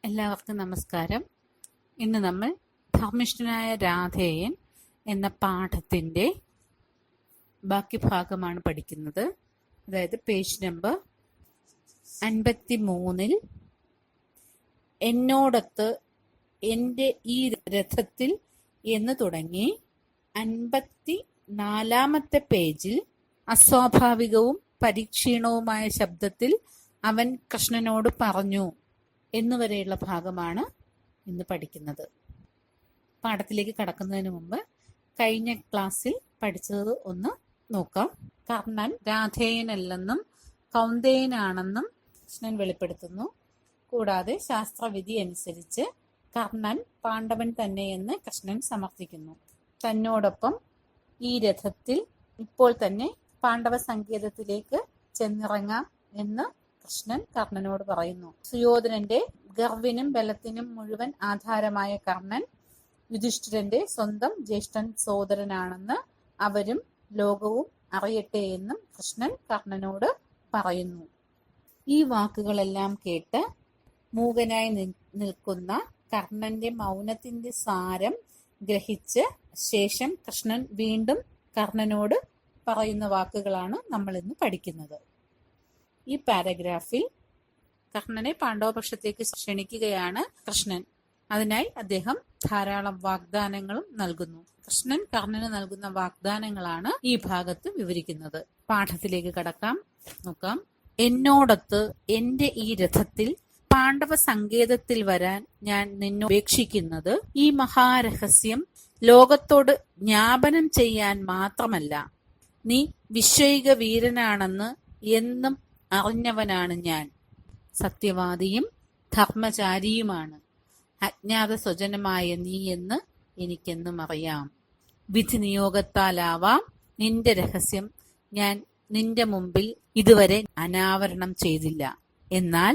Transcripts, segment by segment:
എല്ലാവർക്കും നമസ്കാരം. ഇന്ന് നമ്മൾ ധർമ്മിഷ്ഠനായ രാധേയൻ എന്ന പാഠത്തിന്റെ ബാക്കി ഭാഗമാണ് പഠിക്കുന്നത്. അതായത് പേജ് നമ്പർ 53 എന്നോടൊത്ത് എൻ്റെ ഈ രഥത്തിൽ എന്ന് തുടങ്ങി 54 പേജിൽ അസ്വാഭാവികവും പരീക്ഷീണവുമായ ശബ്ദത്തിൽ അവൻ കൃഷ്ണനോട് പറഞ്ഞു എന്നുവരെയുള്ള ഭാഗമാണ് ഇന്ന് പഠിക്കുന്നത്. പാഠത്തിലേക്ക് കടക്കുന്നതിന് മുമ്പ് കഴിഞ്ഞ ക്ലാസ്സിൽ പഠിച്ചത് ഒന്ന് നോക്കാം. കർണൻ രാധേയനല്ലെന്നും കൗന്ദേയനാണെന്നും കൃഷ്ണൻ വെളിപ്പെടുത്തുന്നു. കൂടാതെ ശാസ്ത്രവിധി അനുസരിച്ച് കർണൻ പാണ്ഡവൻ തന്നെയെന്ന് കൃഷ്ണൻ സമർത്ഥിക്കുന്നു. തന്നോടൊപ്പം ഈ രഥത്തിൽ ഇപ്പോൾ തന്നെ പാണ്ഡവ സങ്കേതത്തിലേക്ക് ചെന്നിറങ്ങാം എന്ന് കൃഷ്ണൻ കർണനോട് പറയുന്നു. സുയോധനന്റെ ഗർവിനും ബലത്തിനും മുഴുവൻ ആധാരമായ കർണൻ യുധിഷ്ഠിരന്റെ സ്വന്തം ജ്യേഷ്ഠൻ സോദരനാണെന്ന് അവരും ലോകവും അറിയട്ടെ എന്നും കൃഷ്ണൻ കർണനോട് പറയുന്നു. ഈ വാക്കുകളെല്ലാം കേട്ട് മൂകനായി നിൽക്കുന്ന കർണന്റെ മൗനത്തിന്റെ സാരം ഗ്രഹിച്ച് ശേഷം കൃഷ്ണൻ വീണ്ടും കർണനോട് പറയുന്ന വാക്കുകളാണ് നമ്മൾ ഇന്ന് പഠിക്കുന്നത്. ഈ പാരഗ്രാഫിൽ കർണനെ പാണ്ഡവപക്ഷത്തേക്ക് ക്ഷണിക്കുകയാണ് കൃഷ്ണൻ. അതിനായി അദ്ദേഹം ധാരാളം വാഗ്ദാനങ്ങളും നൽകുന്നു. കൃഷ്ണൻ കർണന് നൽകുന്ന വാഗ്ദാനങ്ങളാണ് ഈ ഭാഗത്ത് വിവരിക്കുന്നത്. പാഠത്തിലേക്ക് കടക്കാം, നോക്കാം. എന്നോടൊത്ത് എന്റെ ഈ രഥത്തിൽ പാണ്ഡവ സങ്കേതത്തിൽ വരാൻ ഞാൻ നിന്നപേക്ഷിക്കുന്നത് ഈ മഹാരഹസ്യം ലോകത്തോട് ജ്ഞാപനം ചെയ്യാൻ മാത്രമല്ല, നീ വിശ്വൈക വീരനാണെന്ന് എന്നും അറിഞ്ഞവനാണ് ഞാൻ. സത്യവാദിയും ധർമ്മചാരിയുമാണ് അജ്ഞാത സ്വജനമായ നീ എന്ന് എനിക്കെന്നും അറിയാം. വിധി നിയോഗത്താലാവാം നിന്റെ രഹസ്യം ഞാൻ നിന്റെ മുമ്പിൽ ഇതുവരെ അനാവരണം ചെയ്തില്ല. എന്നാൽ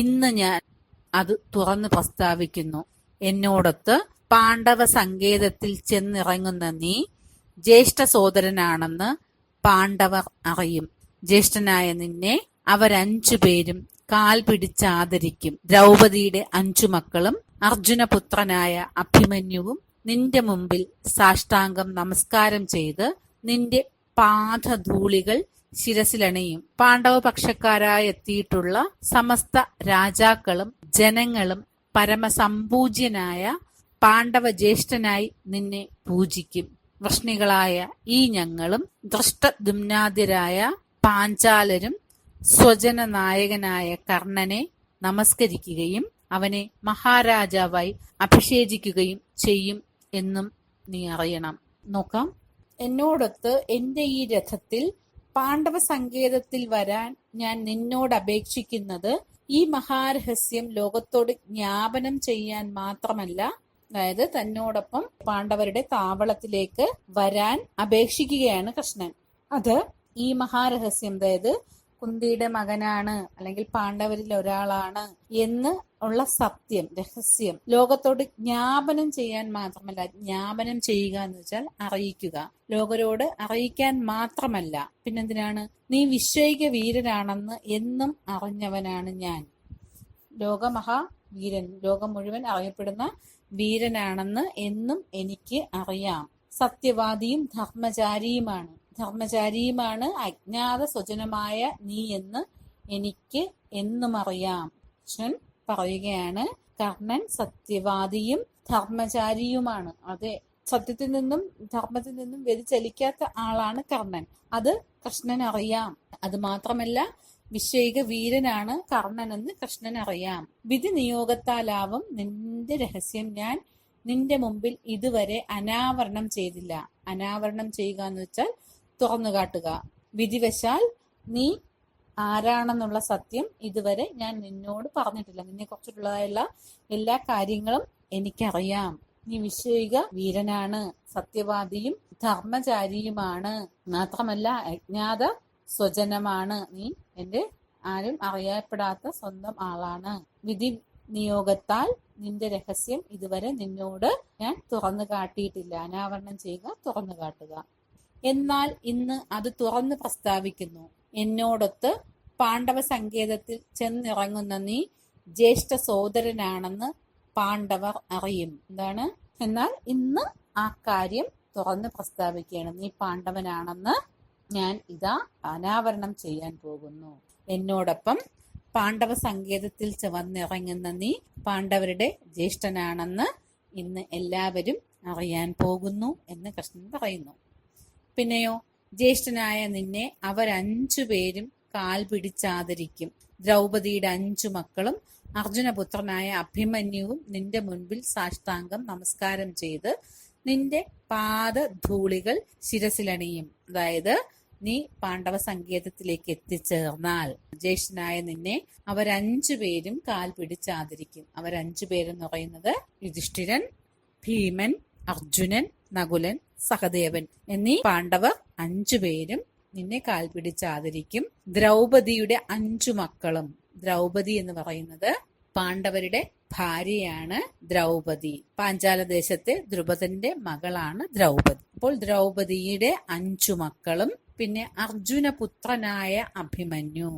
ഇന്ന് ഞാൻ അത് തുറന്നു പ്രസ്താവിക്കുന്നു. എന്നോടൊത്ത് പാണ്ഡവ സങ്കേതത്തിൽ ചെന്നിറങ്ങുന്ന നീ ജ്യേഷ്ഠ സോദരനാണെന്ന് പാണ്ഡവർ അറിയും. ജ്യേഷ്ഠനായ നിന്നെ അവർ5 പേരും കാൽ പിടിച്ചാദരിക്കും. ദ്രൗപദിയുടെ 5 മക്കളും അർജുനപുത്രനായ അഭിമന്യുവും നിന്റെ മുമ്പിൽ സാഷ്ടാംഗം നമസ്കാരം ചെയ്ത് നിന്റെ പാദധൂളികൾ ശിരസിലണിയും. പാണ്ഡവപക്ഷക്കാരായി എത്തിയിട്ടുള്ള സമസ്ത രാജാക്കളും ജനങ്ങളും പരമസമ്പൂജ്യനായ പാണ്ഡവ ജ്യേഷ്ഠനായി നിന്നെ പൂജിക്കും. വൃഷ്ണികളായ ഈ ഞങ്ങളും ദൃഷ്ടദ്യുമ്നാദ്യരായ പാഞ്ചാലരും സ്വജന നായകനായ കർണനെ നമസ്കരിക്കുകയും അവനെ മഹാരാജാവായി അഭിഷേചിക്കുകയും ചെയ്യും എന്നും നീ അറിയണം. നോക്കാം. എന്നോടൊത്ത് എന്റെ ഈ രഥത്തിൽ പാണ്ഡവ സങ്കേതത്തിൽ വരാൻ ഞാൻ നിന്നോട് അപേക്ഷിക്കുന്നത് ഈ മഹാരഹസ്യം ലോകത്തോട് ജ്ഞാപനം ചെയ്യാൻ മാത്രമല്ല, അതായത് തന്നോടൊപ്പം പാണ്ഡവരുടെ താവളത്തിലേക്ക് വരാൻ അപേക്ഷിക്കുകയാണ് കൃഷ്ണൻ. അത് ഈ മഹാരഹസ്യം, അതായത് കുന്തിയുടെ മകനാണ് അല്ലെങ്കിൽ പാണ്ഡവരിൽ ഒരാളാണ് എന്ന് ഉള്ള സത്യം, രഹസ്യം ലോകത്തോട് ജ്ഞാപനം ചെയ്യാൻ മാത്രമല്ല, ജ്ഞാപനം ചെയ്യുക എന്ന് വെച്ചാൽ അറിയിക്കുക, ലോകരോട് അറിയിക്കാൻ മാത്രമല്ല, പിന്നെന്തിനാണ്, നീ വിശ്വൈക വീരനാണെന്ന് എന്നും അറിഞ്ഞവനാണ് ഞാൻ. ലോകമഹാവീരൻ, ലോകം മുഴുവൻ അറിയപ്പെടുന്ന വീരനാണെന്ന് എന്നും എനിക്ക് അറിയാം. സത്യവാദിയും ധർമ്മചാരിയുമാണ് അജ്ഞാത സ്വജനമായ നീ എന്ന് എനിക്ക് എന്നും അറിയാം. കൃഷ്ണൻ പറയുകയാണ് കർണൻ സത്യവാദിയും ധർമ്മചാരിയുമാണ്. അതെ, സത്യത്തിൽ നിന്നും ധർമ്മത്തിൽ നിന്നും വ്യതിചലിക്കാത്ത ആളാണ് കർണൻ. അത് കൃഷ്ണൻ അറിയാം. അത് മാത്രമല്ല, വിശ്വൈക വീരനാണ് കർണൻ എന്ന് കൃഷ്ണൻ അറിയാം. വിധി നിയോഗത്താലാവും നിന്റെ രഹസ്യം ഞാൻ നിന്റെ മുമ്പിൽ ഇതുവരെ അനാവരണം ചെയ്തില്ല. അനാവരണം ചെയ്യുക എന്ന് വെച്ചാൽ തുറന്നു കാട്ടുക. വിധിവശാൽ നീ ആരാണെന്നുള്ള സത്യം ഇതുവരെ ഞാൻ നിന്നോട് പറഞ്ഞിട്ടില്ല. നിന്നെ കുറിച്ചിട്ടുള്ളതായുള്ള എല്ലാ കാര്യങ്ങളും എനിക്കറിയാം. നീ വിശ്വൈക വീരനാണ്, സത്യവാദിയും ധർമ്മചാരിയുമാണ്, മാത്രമല്ല അജ്ഞാത സ്വജനമാണ് നീ. എന്റെ ആരും അറിയപ്പെടാത്ത സ്വന്തം ആളാണ്. വിധി നിയോഗത്താൽ നിന്റെ രഹസ്യം ഇതുവരെ നിന്നോട് ഞാൻ തുറന്നു കാട്ടിയിട്ടില്ല. അനാവരണം ചെയ്യുക, തുറന്നു കാട്ടുക. എന്നാൽ ഇന്ന് അത് തുറന്നു പ്രസ്താവിക്കുന്നു. എന്നോടൊത്ത് പാണ്ഡവ സങ്കേതത്തിൽ ചെന്നിറങ്ങുന്ന നീ ജ്യേഷ്ഠ സോദരനാണെന്ന് പാണ്ഡവർ അറിയും. എന്താണ്? എന്നാൽ ഇന്ന് ആ കാര്യം തുറന്ന് പ്രസ്താവിക്കുകയാണ്. നീ പാണ്ഡവനാണെന്ന് ഞാൻ ഇതാ അനാവരണം ചെയ്യാൻ പോകുന്നു. എന്നോടൊപ്പം പാണ്ഡവ സങ്കേതത്തിൽ വന്നിറങ്ങുന്ന നീ പാണ്ഡവരുടെ ജ്യേഷ്ഠനാണെന്ന് ഇന്ന് എല്ലാവരും അറിയാൻ പോകുന്നു എന്ന് കൃഷ്ണൻ പറയുന്നു. പിന്നെയോ, ജ്യേഷ്ഠനായ നിന്നെ അവർ 5 പേരും കാൽ പിടിച്ചാദരിക്കും. ദ്രൗപദിയുടെ 5 മക്കളും അർജുനപുത്രനായ അഭിമന്യുവും നിന്റെ മുൻപിൽ സാഷ്ടാംഗം നമസ്കാരം ചെയ്ത് നിന്റെ പാദധൂളികൾ ശിരസിലണിയും. അതായത് നീ പാണ്ഡവ സങ്കേതത്തിലേക്ക് എത്തിച്ചേർന്നാൽ ജ്യേഷ്ഠനായ നിന്നെ അവർ 5 പേരും കാൽ പിടിച്ചാദരിക്കും. അവർ 5 പേരെന്ന് പറയുന്നത് യുധിഷ്ഠിരൻ, ഭീമൻ, അർജുനൻ, നകുലൻ, സഹദേവൻ എന്നീ പാണ്ഡവർ 5 പേരും നിന്നെ കാൽ പിടിച്ചാദരിക്കും. ദ്രൗപദിയുടെ 5 മക്കളും, ദ്രൗപദി എന്ന് പറയുന്നത് പാണ്ഡവരുടെ ഭാര്യയാണ് ദ്രൗപദി. പാഞ്ചാല ദേശത്തെ ദ്രുപദന്റെ മകളാണ് ദ്രൗപദി. അപ്പോൾ ദ്രൗപദിയുടെ 5 മക്കളും പിന്നെ അർജുനപുത്രനായ അഭിമന്യു.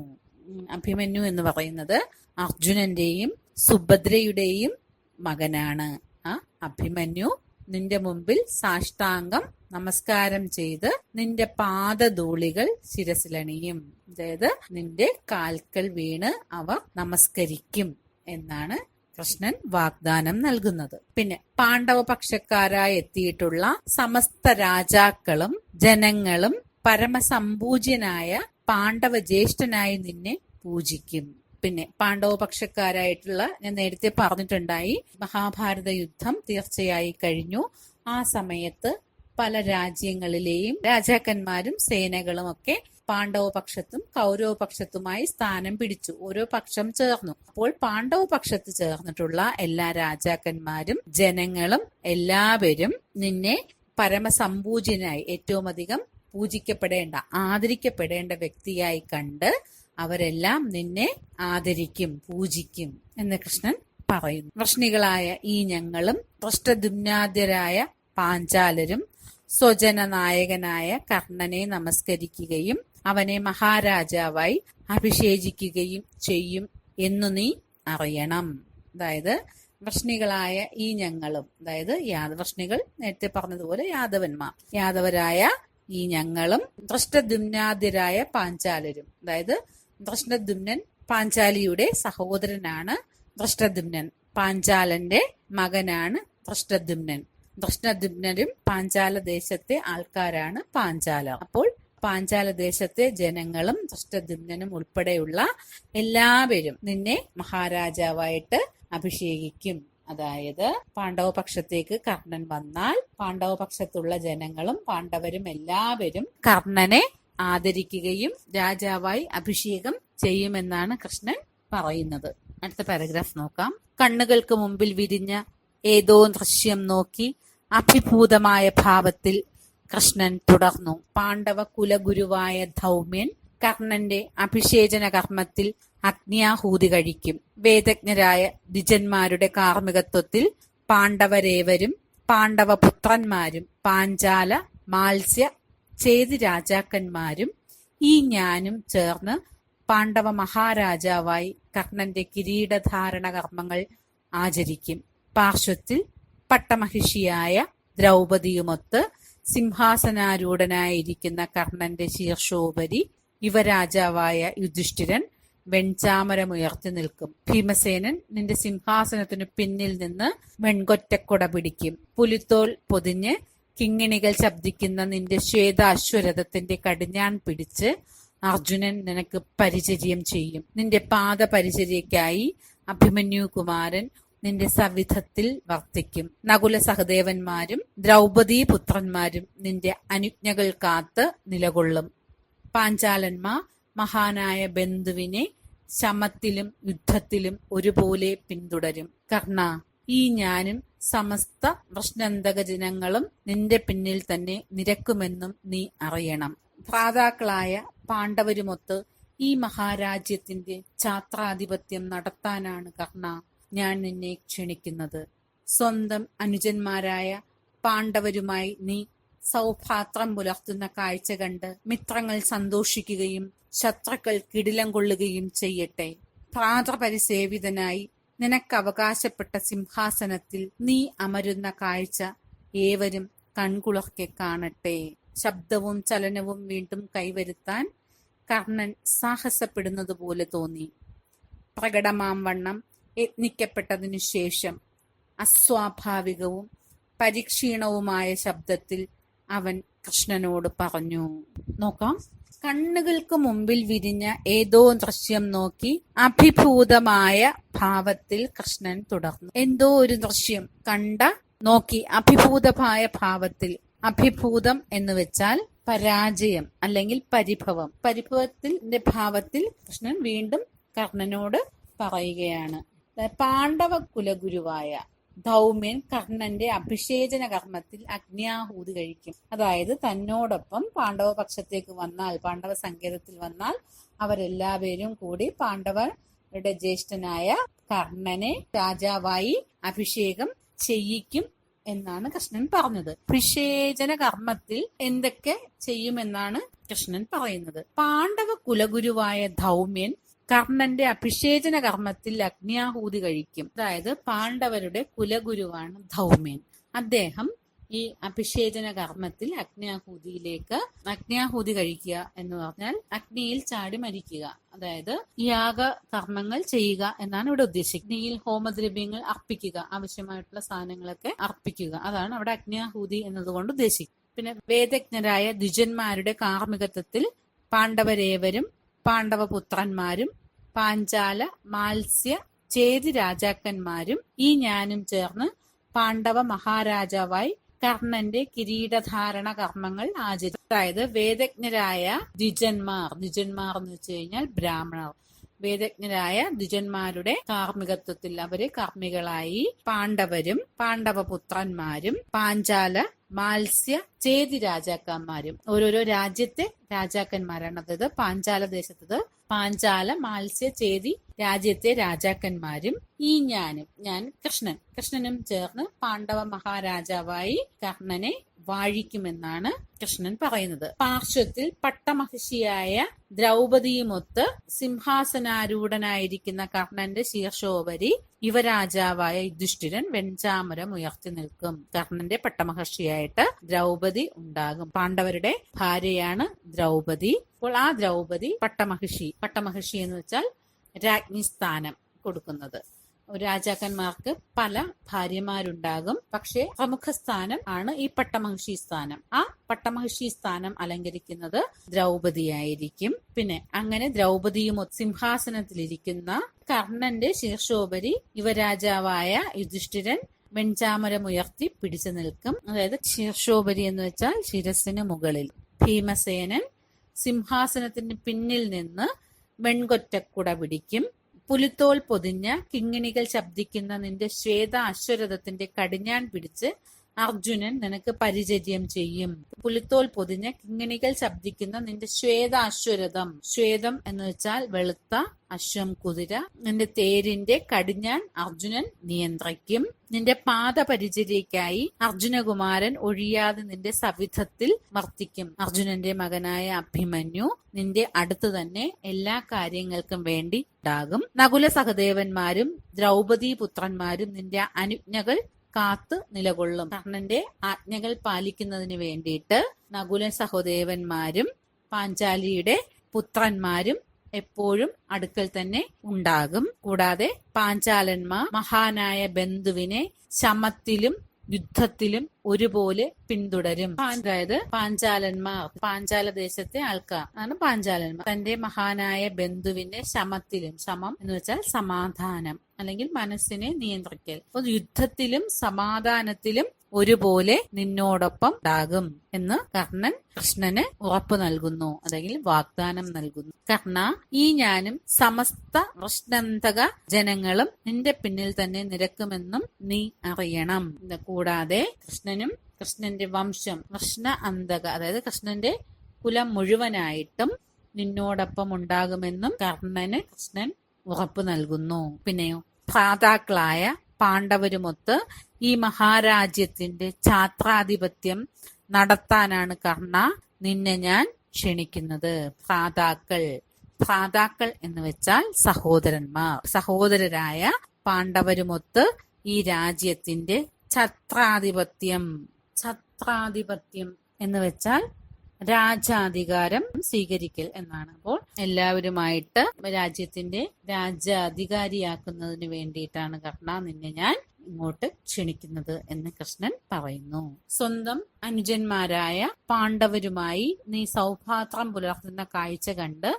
അഭിമന്യു എന്ന് പറയുന്നത് അർജുനന്റെയും സുഭദ്രയുടെയും മകനാണ്. ആ അഭിമന്യു നിന്റെ മുമ്പിൽ സാഷ്ടാംഗം നമസ്കാരം ചെയ്ത് നിന്റെ പാദധൂളികൾ ശിരസിലണിയും. അതായത് നിന്റെ കാൽക്കൽ വീണ് അവർ നമസ്കരിക്കും എന്നാണ് കൃഷ്ണൻ വാഗ്ദാനം നൽകുന്നത്. പിന്നെ പാണ്ഡവ പക്ഷക്കാരായി എത്തിയിട്ടുള്ള സമസ്ത രാജാക്കളും ജനങ്ങളും പരമസമ്പൂജ്യനായ പാണ്ഡവ ജ്യേഷ്ഠനായി നിന്നെ പൂജിക്കും. പിന്നെ പാണ്ഡവ പക്ഷക്കാരായിട്ടുള്ള, ഞാൻ നേരത്തെ പറഞ്ഞിട്ടുണ്ടായി, മഹാഭാരത യുദ്ധം തീർച്ചയായി കഴിഞ്ഞു. ആ സമയത്ത് പല രാജ്യങ്ങളിലെയും രാജാക്കന്മാരും സേനകളും ഒക്കെ പാണ്ഡവ പക്ഷത്തും കൗരവ പക്ഷത്തുമായി സ്ഥാനം പിടിച്ചു. ഓരോ പക്ഷം ചേർന്നു. അപ്പോൾ പാണ്ഡവ പക്ഷത്ത് ചേർന്നിട്ടുള്ള എല്ലാ രാജാക്കന്മാരും ജനങ്ങളും എല്ലാവരും നിന്നെ പരമസമ്പൂജ്യനായി, ഏറ്റവും അധികം പൂജിക്കപ്പെടേണ്ട, ആദരിക്കപ്പെടേണ്ട വ്യക്തിയായി കണ്ട് അവരെല്ലാം നിന്നെ ആദരിക്കും, പൂജിക്കും എന്ന് കൃഷ്ണൻ പറയുന്നു. വൃഷ്ണികളായ ഈ ഞങ്ങളും ദൃഷ്ടദ്യുമ്നാദ്യരായ പാഞ്ചാലരും സ്വജന നായകനായ കർണനെ നമസ്കരിക്കുകയും അവനെ മഹാരാജാവായി അഭിഷേചിക്കുകയും ചെയ്യും എന്നു നീ അറിയണം. അതായത് വൃഷ്ണികളായ ഈ ഞങ്ങളും, അതായത് വൃഷ്ണികൾ നേരത്തെ പറഞ്ഞതുപോലെ യാദവന്മാർ, യാദവരായ ഈ ഞങ്ങളും ദൃഷ്ടദ്യുമ്നാദ്യരായ പാഞ്ചാലരും, അതായത് ദൃഷ്ടദ്യുമ്നൻ പാഞ്ചാലിയുടെ സഹോദരനാണ് ദൃഷ്ടദ്യുമ്നൻ, പാഞ്ചാലന്റെ മകനാണ് ദൃഷ്ടദ്യുമ്നൻ. ദൃഷ്ടദ്യുമ്നരും പാഞ്ചാല ദേശത്തെ ആൾക്കാരാണ് പാഞ്ചാലർ. അപ്പോൾ പാഞ്ചാല ദേശത്തെ ജനങ്ങളും ദൃഷ്ടദ്യുമ്നനും ഉൾപ്പെടെയുള്ള എല്ലാവരും നിന്നെ മഹാരാജാവായിട്ട് അഭിഷേകിക്കും. അതായത് പാണ്ഡവ പക്ഷത്തേക്ക് കർണൻ വന്നാൽ പാണ്ഡവ പക്ഷത്തുള്ള ജനങ്ങളും പാണ്ഡവരും എല്ലാവരും കർണനെ ആദരിക്കുകയും രാജാവായി അഭിഷേകം ചെയ്യുമെന്നാണ് കൃഷ്ണൻ പറയുന്നത്. അടുത്ത പാരഗ്രാഫ് നോക്കാം. കണ്ണുകൾക്ക് മുമ്പിൽ വിരിഞ്ഞ ഏതോ ദൃശ്യം നോക്കി അഭിഭൂതമായ ഭാവത്തിൽ കൃഷ്ണൻ തുടർന്നു. പാണ്ഡവ കുലഗുരുവായ ധൗമ്യൻ കർണന്റെ അഭിഷേചന കർമ്മത്തിൽ അഗ്നിയാഹൂതി കഴിക്കും. വേദജ്ഞരായ ദ്വിജന്മാരുടെ കാർമ്മികത്വത്തിൽ പാണ്ഡവരേവരും പാണ്ഡവപുത്രന്മാരും പാഞ്ചാല മാത്സ്യ ചേതി രാജാക്കന്മാരും ഈ ഞാനും ചേർന്ന് പാണ്ഡവ മഹാരാജാവായി കർണന്റെ കിരീടധാരണ കർമ്മങ്ങൾ ആചരിക്കും. പാർശ്വത്തിൽ പട്ടമഹിഷിയായ ദ്രൗപദിയുമൊത്ത് സിംഹാസനാരൂഢനായിരിക്കുന്ന കർണന്റെ ശീർഷോപരി യുവരാജാവായ യുധിഷ്ഠിരൻ വെൺചാമരമുയർത്തി നിൽക്കും. ഭീമസേനൻ നിന്റെ സിംഹാസനത്തിനു പിന്നിൽ നിന്ന് വെൺകൊറ്റക്കൊട പിടിക്കും. പുലിത്തോൽ പൊതിഞ്ഞ് കിങ്ങിണികൾ ശബ്ദിക്കുന്ന നിന്റെ ശ്വേതാശ്വരഥത്തിന്റെ കടിഞ്ഞാൺ പിടിച്ച് അർജുനൻ നിനക്ക് പരിചര്യം ചെയ്യും. നിന്റെ പാദപരിചര്യക്കായി അഭിമന്യു കുമാരൻ നിന്റെ സവിധത്തിൽ വർത്തിക്കും. നകുല സഹദേവന്മാരും ദ്രൗപദീ പുത്രന്മാരും നിന്റെ അനുജ്ഞകൾ കാത്ത് നിലകൊള്ളും. പാഞ്ചാലന്മാർ മഹാനായ ബന്ധുവിനെ ശമത്തിലും യുദ്ധത്തിലും ഒരുപോലെ പിന്തുടരും. കർണ, ഈ ഞാനും സമസ്ത വൃഷ്ണന്തക ജനങ്ങളും നിന്റെ പിന്നിൽ തന്നെ നിരക്കുമെന്നും നീ അറിയണം. ഭ്രാതാക്കളായ പാണ്ഡവരുമൊത്ത് ഈ മഹാരാജ്യത്തിന്റെ ഛാത്രാധിപത്യം നടത്താനാണ് കർണ ഞാൻ നിന്നെ ക്ഷണിക്കുന്നത്. സ്വന്തം അനുജന്മാരായ പാണ്ഡവരുമായി നീ സൗഭാത്രം പുലർത്തുന്ന കാഴ്ച കണ്ട് മിത്രങ്ങൾ സന്തോഷിക്കുകയും ശത്രുക്കൾ കിടിലം കൊള്ളുകയും ചെയ്യട്ടെ. ഭ്രാതൃപരിസേവിതനായി നിനക്ക് അവകാശപ്പെട്ട സിംഹാസനത്തിൽ നീ അമരുന്ന കാഴ്ച ഏവരും കൺകുളിർക്കെ കാണട്ടെ. ശബ്ദവും ചലനവും വീണ്ടും കൈവരുത്താൻ കർണൻ സാഹസപ്പെടുന്നത് പോലെ തോന്നി. പ്രകടമാം വണ്ണം യത്നിക്കപ്പെട്ടതിനു ശേഷം അസ്വാഭാവികവും പരിക്ഷീണവുമായ ശബ്ദത്തിൽ അവൻ കൃഷ്ണനോട് പറഞ്ഞു. നോക്കാം. കണ്ണുകൾക്ക് മുമ്പിൽ വിരിഞ്ഞ ഏതോ ദൃശ്യം നോക്കി അഭിഭൂതമായ ഭാവത്തിൽ കൃഷ്ണൻ തുടർന്നു. എന്തോ ഒരു ദൃശ്യം നോക്കി അഭിഭൂതമായ ഭാവത്തിൽ. അഭിഭൂതം എന്ന് വെച്ചാൽ പരാജയം അല്ലെങ്കിൽ പരിഭവം. പരിഭവത്തിന്റെ ഭാവത്തിൽ കൃഷ്ണൻ വീണ്ടും കർണനോട് പറയുകയാണ്. പാണ്ഡവ കുലഗുരുവായ ധൗമ്യൻ കർണന്റെ അഭിഷേചന കർമ്മത്തിൽ അഗ്നിയാഹൂതി കഴിക്കും. അതായത് തന്നോടൊപ്പം പാണ്ഡവ പക്ഷത്തേക്ക് വന്നാൽ, പാണ്ഡവ സങ്കേതത്തിൽ വന്നാൽ അവരെല്ലാവരും കൂടി പാണ്ഡവരുടെ ജ്യേഷ്ഠനായ കർണനെ രാജാവായി അഭിഷേകം ചെയ്യിക്കും എന്നാണ് കൃഷ്ണൻ പറഞ്ഞത്. അഭിഷേചന കർമ്മത്തിൽ എന്തൊക്കെ ചെയ്യുമെന്നാണ് കൃഷ്ണൻ പറയുന്നത്. പാണ്ഡവ കുലഗുരുവായ ധൗമ്യൻ കർണന്റെ അഭിഷേചന കർമ്മത്തിൽ അഗ്നിയാഹൂതി കഴിക്കും. അതായത് പാണ്ഡവരുടെ കുലഗുരുവാണ് ധൗമ്യൻ. അദ്ദേഹം ഈ അഭിഷേചന കർമ്മത്തിൽ അഗ്നിയാഹൂതി കഴിക്കുക എന്ന് പറഞ്ഞാൽ അഗ്നിയിൽ ചാടി മരിക്കുക. അതായത് യാഗ കർമ്മങ്ങൾ ചെയ്യുക എന്നാണ് ഇവിടെ ഉദ്ദേശിക്കുന്നത്. അഗ്നിയിൽ ഹോമദ്രവ്യങ്ങൾ അർപ്പിക്കുക, ആവശ്യമായിട്ടുള്ള സാധനങ്ങളൊക്കെ അർപ്പിക്കുക. അതാണ് അവിടെ അഗ്നിയാഹൂതി എന്നതുകൊണ്ട് ഉദ്ദേശിക്കുന്നത്. പിന്നെ വേദജ്ഞരായ ദ്വിജന്മാരുടെ കാർമ്മികത്വത്തിൽ പാണ്ഡവരേവരും പാണ്ഡവപുത്രന്മാരും പാഞ്ചാല മാത്സ്യ ചേതി രാജാക്കന്മാരും ഈ ഞാനും ചേർന്ന് പാണ്ഡവ മഹാരാജാവായി കർണന്റെ കിരീടധാരണ കർമ്മങ്ങൾ ആചരിച്ചു. അതായത് വേദജ്ഞരായ ദ്വിജന്മാർ എന്ന് വെച്ച് കഴിഞ്ഞാൽ ബ്രാഹ്മണർ. വേദജ്ഞരായ ദ്വിജന്മാരുടെ കാർമ്മികത്വത്തിൽ അവരെ കർമ്മികളായി പാണ്ഡവരും പാണ്ഡവപുത്രന്മാരും പാഞ്ചാല മാത്സ്യ ചേതി രാജാക്കന്മാരും, ഓരോരോ രാജ്യത്തെ രാജാക്കന്മാരാണ്. അതായത് പാഞ്ചാല ദേശത്തത് പാഞ്ചാല മാത്സ്യ ചേതി രാജ്യത്തെ രാജാക്കന്മാരും ഈ ഞാൻ കൃഷ്ണനും ചേർന്ന് പാണ്ഡവ മഹാരാജാവായി കർണനെ വാഴിക്കുമെന്നാണ് കൃഷ്ണൻ പറയുന്നത്. പാർശ്വത്തിൽ പട്ടമഹിഷിയായ ദ്രൗപദിയുമൊത്ത് സിംഹാസനാരൂഢനായിരിക്കുന്ന കർണന്റെ ശീർഷോപരി യുവരാജാവായ യുധിഷ്ഠിരൻ വെഞ്ചാമരം ഉയർത്തി നിൽക്കും. കർണന്റെ പട്ടമഹർഷിയായിട്ട് ദ്രൗപദി ഉണ്ടാകും. പാണ്ഡവരുടെ ഭാര്യയാണ് ദ്രൗപദി. അപ്പോൾ ആ ദ്രൗപദി പട്ടമഹർഷി എന്ന് വെച്ചാൽ രാജ്ഞി സ്ഥാനം കൊടുക്കുന്നത്. രാജാക്കന്മാർക്ക് പല ഭാര്യമാരുണ്ടാകും, പക്ഷേ പ്രമുഖ സ്ഥാനം ആണ് ഈ പട്ടമഹിഷി സ്ഥാനം. ആ പട്ടമഹിഷി സ്ഥാനം അലങ്കരിക്കുന്നത് ദ്രൗപദിയായിരിക്കും. പിന്നെ അങ്ങനെ ദ്രൗപദിയും സിംഹാസനത്തിലിരിക്കുന്ന കർണന്റെ ശീർഷോപരി യുവരാജാവായ യുധിഷ്ഠിരൻ വെഞ്ചാമരമുയർത്തി പിടിച്ചു നിൽക്കും. അതായത് ശീർഷോപരി എന്ന് വെച്ചാൽ ശിരസിന് മുകളിൽ. ഭീമസേനൻ സിംഹാസനത്തിന് പിന്നിൽ നിന്ന് വെൺകൊറ്റക്കുട പിടിക്കും. പുലിത്തോൽ പൊതിഞ്ഞ കിങ്ങിണികൾ ശബ്ദിക്കുന്ന നിന്റെ ശ്വേത അശ്വരഥത്തിന്റെ കടിഞ്ഞാൺ പിടിച്ച് അർജുനൻ നിനക്ക് പരിചര്യം ചെയ്യും. പുലിത്തോൽ പൊതിഞ്ഞ കിങ്ങിണികൾ ശബ്ദിക്കുന്ന നിന്റെ ശ്വേത അശ്വരഥം, ശ്വേതം എന്ന് വെച്ചാൽ വെളുത്ത അശ്വം കുതിര, നിന്റെ തേരിന്റെ കടിഞ്ഞാൺ അർജുനൻ നിയന്ത്രിക്കും. നിന്റെ പാദപരിചര്യക്കായി അർജുനകുമാരൻ ഒഴിയാതെ നിന്റെ സവിധത്തിൽ വർത്തിക്കും. അർജുനന്റെ മകനായ അഭിമന്യു നിന്റെ അടുത്ത് തന്നെ എല്ലാ കാര്യങ്ങൾക്കും വേണ്ടി ഉണ്ടാകും. നകുല സഹദേവന്മാരും ദ്രൗപദി പുത്രന്മാരും നിന്റെ അനുജ്ഞകൾ കാത്ത് നിലകൊള്ളും. കർണന്റെ ആജ്ഞകൾ പാലിക്കുന്നതിന് വേണ്ടിയിട്ട് നകുല സഹദേവന്മാരും പാഞ്ചാലിയുടെ പുത്രന്മാരും എപ്പോഴും അടുക്കൽ തന്നെ ഉണ്ടാകും. കൂടാതെ പാഞ്ചാലന്മാർ മഹാനായ ബന്ധുവിനെ ശമത്തിലും യുദ്ധത്തിലും ഒരുപോലെ പിന്തുടരും. അതായത് പാഞ്ചാലന്മാർ, പാഞ്ചാല ദേശത്തെ ആൾക്കാർ ആണ് പാഞ്ചാലന്മാർ. തന്റെ മഹാനായ ബന്ധുവിന്റെ ശമത്തിലും, ശമം എന്ന് വെച്ചാൽ സമാധാനം അല്ലെങ്കിൽ മനസ്സിനെ നിയന്ത്രിക്കൽ. അപ്പോൾ യുദ്ധത്തിലും സമാധാനത്തിലും ഒരുപോലെ നിന്നോടൊപ്പം ഉണ്ടാകും എന്ന് കർണൻ കൃഷ്ണന് ഉറപ്പ് നൽകുന്നു, അല്ലെങ്കിൽ വാഗ്ദാനം നൽകുന്നു. കർണ, ഈ ഞാനും സമസ്ത കൃഷ്ണന്തക ജനങ്ങളും നിന്റെ പിന്നിൽ തന്നെ നിരക്കുമെന്നും നീ അറിയണം. കൂടാതെ കൃഷ്ണനും കൃഷ്ണന്റെ വംശം, കൃഷ്ണ അന്തക അതായത് കൃഷ്ണന്റെ കുലം മുഴുവനായിട്ടും നിന്നോടൊപ്പം ഉണ്ടാകുമെന്നും കൃഷ്ണൻ ഉറപ്പ് നൽകുന്നു. പിന്നെയോ ഭ്രാതാക്കളായ പാണ്ഡവരുമൊത്ത് ഈ മഹാരാജ്യത്തിന്റെ ഛാത്രാധിപത്യം നടത്താനാണ് കർണ നിന്നെ ഞാൻ ക്ഷണിക്കുന്നത്. ഭ്രാതാക്കൾ, ഭ്രാതാക്കൾ എന്ന് വെച്ചാൽ സഹോദരന്മാർ. സഹോദരരായ പാണ്ഡവരുമൊത്ത് ഈ രാജ്യത്തിന്റെ ഛത്രാധിപത്യം എന്ന് വെച്ചാൽ രാജാധികാരം സ്വീകരിക്കൽ എന്നാണ്. അപ്പോൾ എല്ലാവരുമായിട്ട് രാജ്യത്തിന്റെ രാജാധികാരിയാക്കുന്നതിന് വേണ്ടിയിട്ടാണ് കർണ നിന്നെ ഞാൻ ഇങ്ങോട്ട് ക്ഷണിക്കുന്നത് എന്ന് കൃഷ്ണൻ പറയുന്നു. സ്വന്തം അനുജന്മാരായ പാണ്ഡവരുമായി നീ സൗഭാത്രം പുലർത്തുന്ന കാഴ്ച കണ്ട്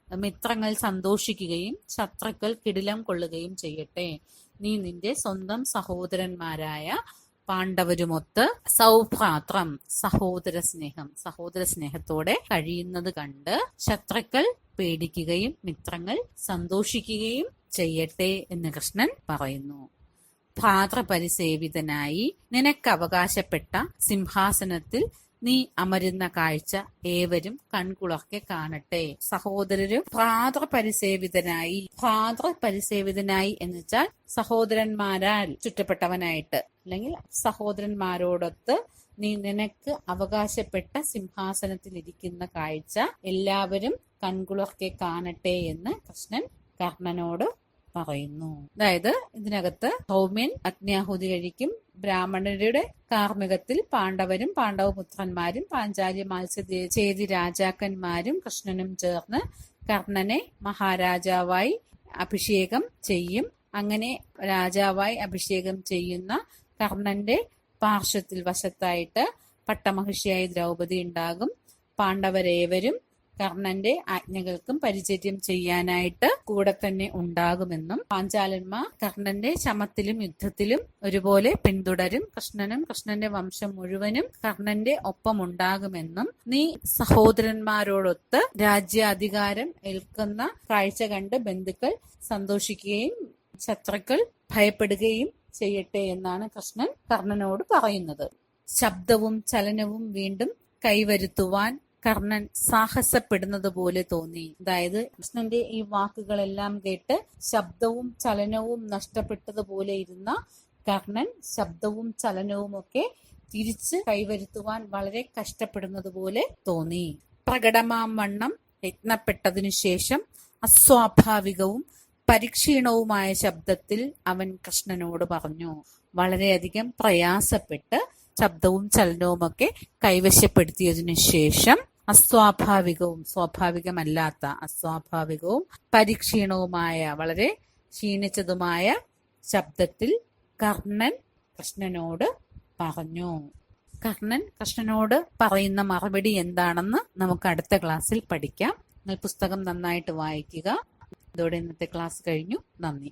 മിത്രങ്ങൾ സന്തോഷിക്കുകയും ശത്രുക്കൾ കിടിലം കൊള്ളുകയും ചെയ്യട്ടെ. നീ നിന്റെ സ്വന്തം സഹോദരന്മാരായ പാണ്ഡവരുമൊത്ത് സൗഭ്രാത്രം സഹോദര സ്നേഹത്തോടെ കഴിയുന്നത് കണ്ട് ശത്രുക്കൾ പേടിക്കുകയും മിത്രങ്ങൾ സന്തോഷിക്കുകയും ചെയ്യട്ടെ എന്ന് കൃഷ്ണൻ പറയുന്നു. ഭ്രാതൃപരിസേവിതനായി നിനക്ക് അവകാശപ്പെട്ട സിംഹാസനത്തിൽ നീ അമരുന്ന കാഴ്ച ഏവരും കൺകുളർക്കെ കാണട്ടെ. സഹോദരരും ഭ്രാതൃപരിസേവിതനായി എന്ന് വെച്ചാൽ സഹോദരന്മാരാൽ ചുറ്റപ്പെട്ടവനായിട്ട്, അല്ലെങ്കിൽ സഹോദരന്മാരോടൊത്ത് നീ നിനക്ക് അവകാശപ്പെട്ട സിംഹാസനത്തിൽ ഇരിക്കുന്ന കാഴ്ച എല്ലാവരും കൺകുളർക്കെ കാണട്ടെ എന്ന് കൃഷ്ണൻ കർണനോട് പറയുന്നു. അതായത് ഇതിനകത്ത് സൗമ്യൻ അഗ്നിയാഹുതി കഴിക്കും. ബ്രാഹ്മണരുടെ കാർമ്മികത്തിൽ പാണ്ഡവരും പാണ്ഡവപുത്രന്മാരും പാഞ്ചാലി മത്സ്യചേതി രാജാക്കന്മാരും കൃഷ്ണനും ചേർന്ന് കർണനെ മഹാരാജാവായി അഭിഷേകം ചെയ്യും. അങ്ങനെ രാജാവായി അഭിഷേകം ചെയ്യുന്ന കർണന്റെ പാർശ്വത്തിൽ വശത്തായിട്ട് പട്ടമഹിഷിയായി ദ്രൗപദി ഉണ്ടാകും. പാണ്ഡവരേവരും കർണന്റെ ആജ്ഞകൾക്കും പരിചര്യം ചെയ്യാനായിട്ട് കൂടെ തന്നെ ഉണ്ടാകുമെന്നും പാഞ്ചാലന്മാർ കർണന്റെ ശമത്തിലും യുദ്ധത്തിലും ഒരുപോലെ പിന്തുടരും. കൃഷ്ണന്റെ വംശം മുഴുവനും കർണന്റെ ഒപ്പം ഉണ്ടാകുമെന്നും നീ സഹോദരന്മാരോടൊത്ത് രാജ്യാധികാരം ഏൽക്കുന്ന കാഴ്ച കണ്ട് ബന്ധുക്കൾ സന്തോഷിക്കുകയും ശത്രുക്കൾ ഭയപ്പെടുകയും ചെയ്യട്ടെ എന്നാണ് കൃഷ്ണൻ കർണനോട് പറയുന്നത്. ശബ്ദവും ചലനവും വീണ്ടും കൈവരുത്തുവാൻ കർണൻ സാഹസപ്പെടുന്നത് പോലെ തോന്നി. അതായത് കൃഷ്ണന്റെ ഈ വാക്കുകളെല്ലാം കേട്ട് ശബ്ദവും ചലനവും നഷ്ടപ്പെട്ടതുപോലെ ഇരുന്ന കർണൻ ശബ്ദവും ചലനവും ഒക്കെ തിരിച്ച് കൈവരുത്തുവാൻ വളരെ കഷ്ടപ്പെടുന്നത് പോലെ തോന്നി. പ്രകടമാം വണ്ണം യത്നപ്പെട്ടതിനു ശേഷം അസ്വാഭാവികവും പരിക്ഷീണവുമായ ശബ്ദത്തിൽ അവൻ കൃഷ്ണനോട് പറഞ്ഞു. വളരെയധികം പ്രയാസപ്പെട്ട് ശബ്ദവും ചലനവുമൊക്കെ കൈവശപ്പെടുത്തിയതിനു ശേഷം സ്വാഭാവികമല്ലാത്ത അസ്വാഭാവികവും പരിക്ഷീണവുമായ വളരെ ക്ഷീണിച്ചതുമായ ശബ്ദത്തിൽ കർണൻ കൃഷ്ണനോട് പറഞ്ഞു. കർണൻ കൃഷ്ണനോട് പറയുന്ന മറുപടി എന്താണെന്ന് നമുക്ക് അടുത്ത ക്ലാസ്സിൽ പഠിക്കാം. നിങ്ങൾ പുസ്തകം നന്നായിട്ട് വായിക്കുക. ഇതോടെ ഇന്നത്തെ ക്ലാസ് കഴിഞ്ഞു. നന്ദി.